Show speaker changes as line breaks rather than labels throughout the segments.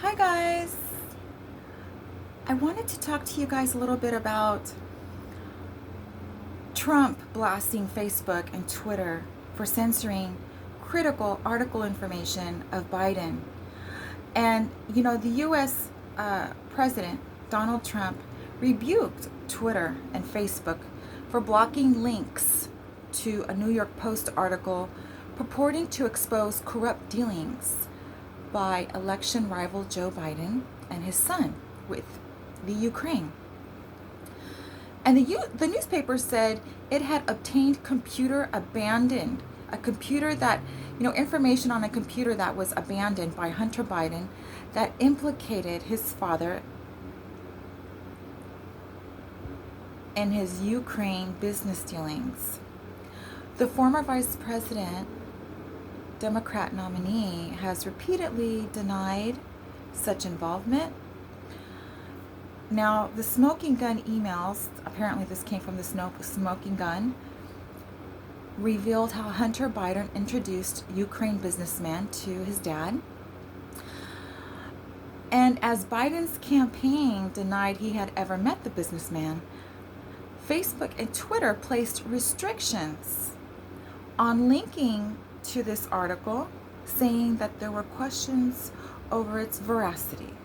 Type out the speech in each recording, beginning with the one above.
Hi guys! I wanted to talk to you guys a little bit about Trump blasting Facebook and Twitter for censoring critical article information of Biden. And, the US President Donald Trump rebuked Twitter and Facebook for blocking links to a New York Post article purporting to expose corrupt dealings by election rival Joe Biden and his son with the Ukraine. And the newspaper said it had obtained abandoned, a computer that, information on a computer that was abandoned by Hunter Biden that implicated his father in his Ukraine business dealings. The former vice president, Democrat nominee, has repeatedly denied such involvement. Now, the smoking gun emails, apparently this came from the smoking gun, revealed how Hunter Biden introduced Ukraine businessman to his dad. And as Biden's campaign denied he had ever met the businessman, Facebook and Twitter placed restrictions on linking to this article, saying that there were questions over its veracity.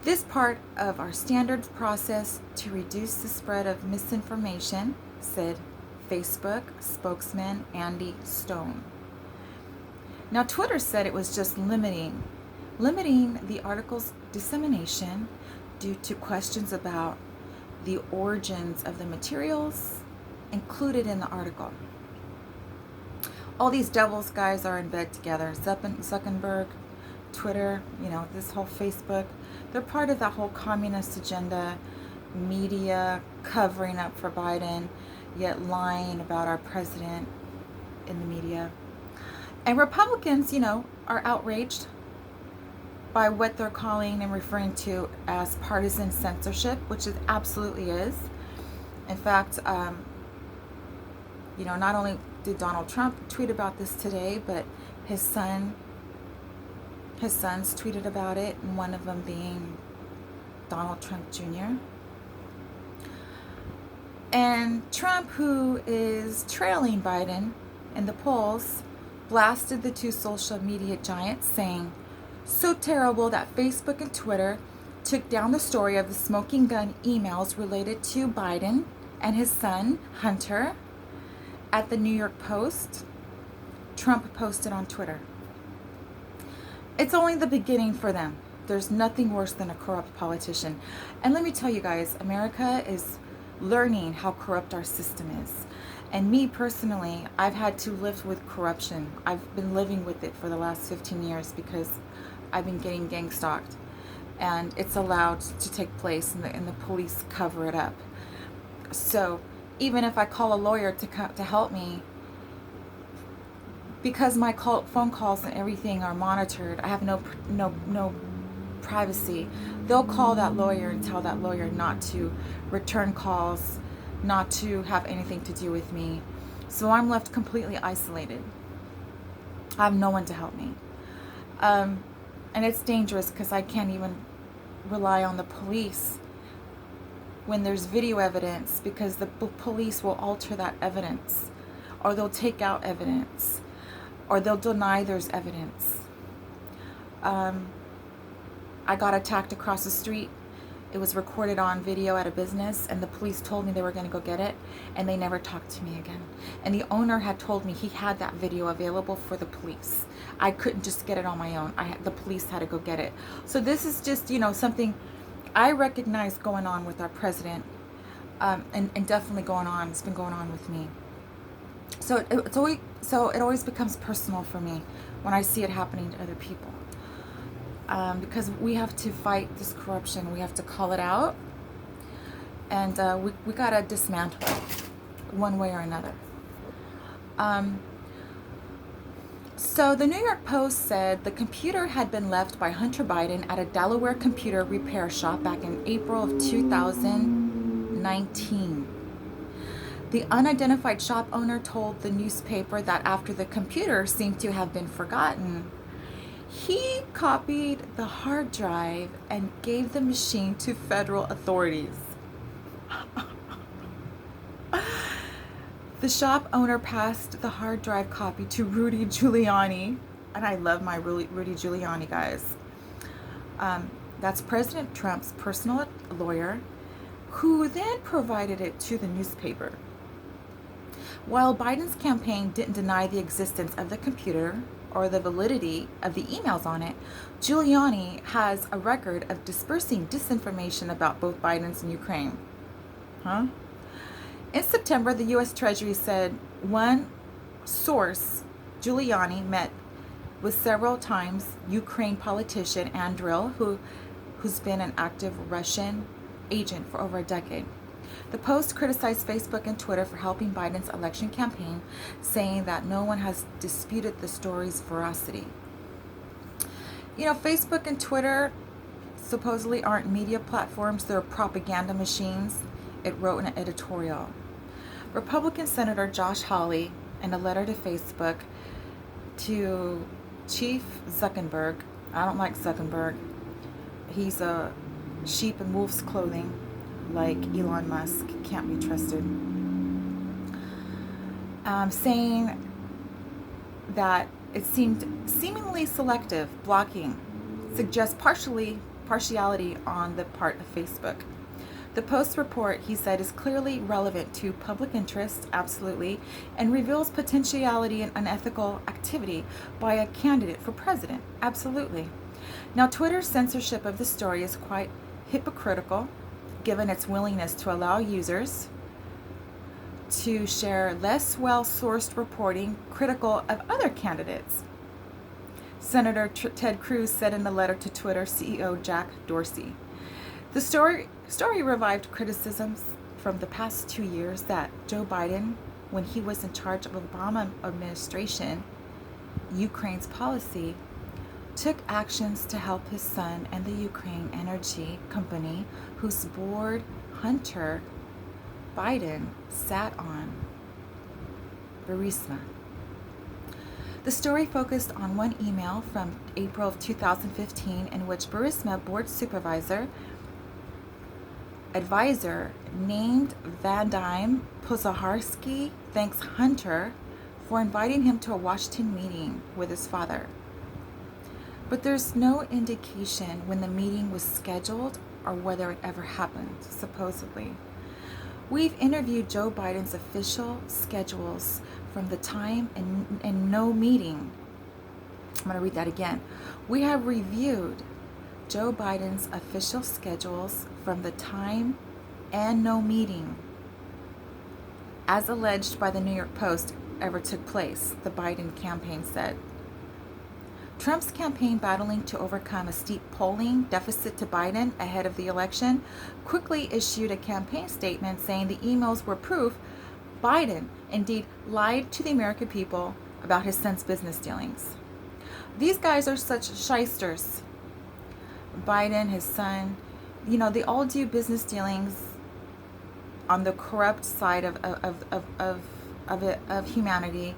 This part of our standard process to reduce the spread of misinformation, said Facebook spokesman Andy Stone. Now, Twitter said it was just limiting the article's dissemination due to questions about the origins of the materials included in the article. All these devils, guys, are in bed together. Zuckerberg, Twitter, this whole Facebook, they're part of that whole communist agenda, media covering up for Biden, yet lying about our president in the media. And Republicans, are outraged by what they're calling and referring to as partisan censorship, which it absolutely is. In fact, not only did Donald Trump tweet about this today, but his sons tweeted about it, and one of them being Donald Trump Jr. And Trump, who is trailing Biden in the polls, blasted the two social media giants, saying, "So terrible that Facebook and Twitter took down the story of the smoking gun emails related to Biden and his son, Hunter, at the New York Post," Trump posted on Twitter. It's only the beginning for them. There's nothing worse than a corrupt politician. And let me tell you guys, America is learning how corrupt our system is. And me personally, I've had to live with corruption. I've been living with it for the last 15 years because I've been getting gang stalked. And it's allowed to take place, and the police cover it up. So even if I call a lawyer to help me, because my phone calls and everything are monitored, I have no privacy. They'll call that lawyer and tell that lawyer not to return calls, not to have anything to do with me. So I'm left completely isolated. I have no one to help me. And it's dangerous because I can't even rely on the police when there's video evidence, because the police will alter that evidence, or they'll take out evidence, or they'll deny there's evidence. I got attacked across the street. It was recorded on video at a business, and the police told me they were going to go get it, and they never talked to me again. And the owner had told me he had that video available for the police. I couldn't just get it on my own. The police had to go get it. So this is just, something I recognize going on with our president, and definitely going on. It's been going on with me. So it always becomes personal for me when I see it happening to other people. Because we have to fight this corruption. We have to call it out. And we got to dismantle it one way or another. So the New York Post said the computer had been left by Hunter Biden at a Delaware computer repair shop back in April of 2019. The unidentified shop owner told the newspaper that after the computer seemed to have been forgotten, He copied the hard drive and gave the machine to federal authorities. The shop owner passed the hard drive copy to Rudy Giuliani, and I love my Rudy Giuliani, guys. That's President Trump's personal lawyer, who then provided it to the newspaper. While Biden's campaign didn't deny the existence of the computer or the validity of the emails on it, Giuliani has a record of dispersing disinformation about both Biden's and Ukraine. In September, the U.S. Treasury said one source, Giuliani, met with several times Ukraine politician Andriy, who's been an active Russian agent for over a decade. The Post criticized Facebook and Twitter for helping Biden's election campaign, saying that no one has disputed the story's veracity. You know, Facebook and Twitter supposedly aren't media platforms, they're propaganda machines, it wrote in an editorial. Republican Senator Josh Hawley, in a letter to Facebook to Chief Zuckerberg, I don't like Zuckerberg, he's a sheep in wolf's clothing, like Elon Musk, can't be trusted, saying that it seemed seemingly selective blocking suggests partiality on the part of Facebook. The Post report, he said, is clearly relevant to public interest, absolutely, and reveals potentiality and unethical activity by a candidate for president, absolutely. Now, Twitter's censorship of the story is quite hypocritical, given its willingness to allow users to share less well-sourced reporting critical of other candidates. Senator Ted Cruz said in a letter to Twitter CEO Jack Dorsey. The story revived criticisms from the past 2 years that Joe Biden, when he was in charge of the Obama administration, Ukraine's policy, took actions to help his son and the Ukraine Energy Company, whose board Hunter Biden sat on, Burisma. The story focused on one email from April of 2015 in which Burisma board advisor named Vadim Pozaharsky thanks Hunter for inviting him to a Washington meeting with his father. But there's no indication when the meeting was scheduled or whether it ever happened, supposedly. We've interviewed Joe Biden's official schedules from the time and no meeting. I'm going to read that again. We have reviewed Joe Biden's official schedules from the time and no meeting, as alleged by the New York Post, ever took place, the Biden campaign said. Trump's campaign, battling to overcome a steep polling deficit to Biden ahead of the election, quickly issued a campaign statement saying the emails were proof Biden indeed lied to the American people about his son's business dealings. These guys are such shysters. Biden, his son, you know, they all do business dealings on the corrupt side of humanity.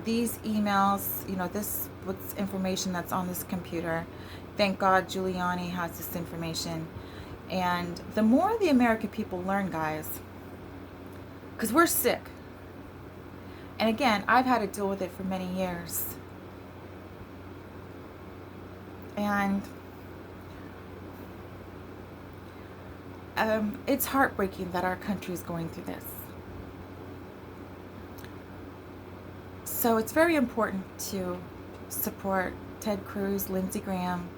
These emails, you know, this what's information that's on this computer. Thank God Giuliani has this information. And the more the American people learn, guys, because we're sick. And again, I've had to deal with it for many years. And it's heartbreaking that our country is going through this. So it's very important to support Ted Cruz, Lindsey Graham,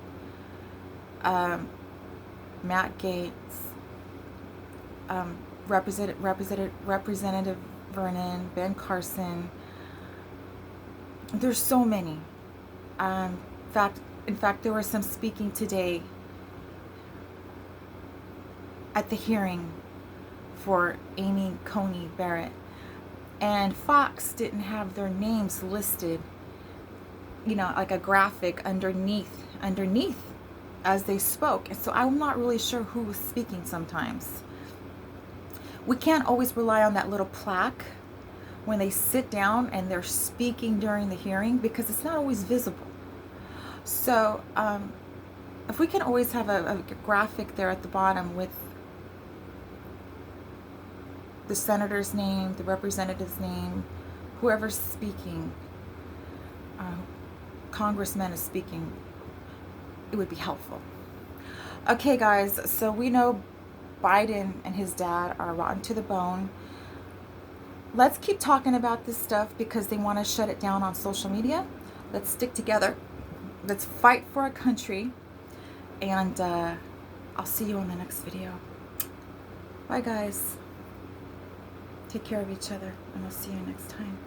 Matt Gaetz, Representative Vernon, Ben Carson. There's so many. In fact, there were some speaking today at the hearing for Amy Coney Barrett. And Fox didn't have their names listed, you know, like a graphic underneath as they spoke. And so I'm not really sure who was speaking sometimes. We can't always rely on that little plaque when they sit down and they're speaking during the hearing, because it's not always visible. So if we can always have a graphic there at the bottom with the senator's name, the representative's name, whoever's speaking, congressman is speaking, it would be helpful. Okay, guys, so we know Biden and his dad are rotten to the bone. Let's keep talking about this stuff because they want to shut it down on social media. Let's stick together. Let's fight for our country. And I'll see you in the next video. Bye, guys. Take care of each other, and I'll see you next time.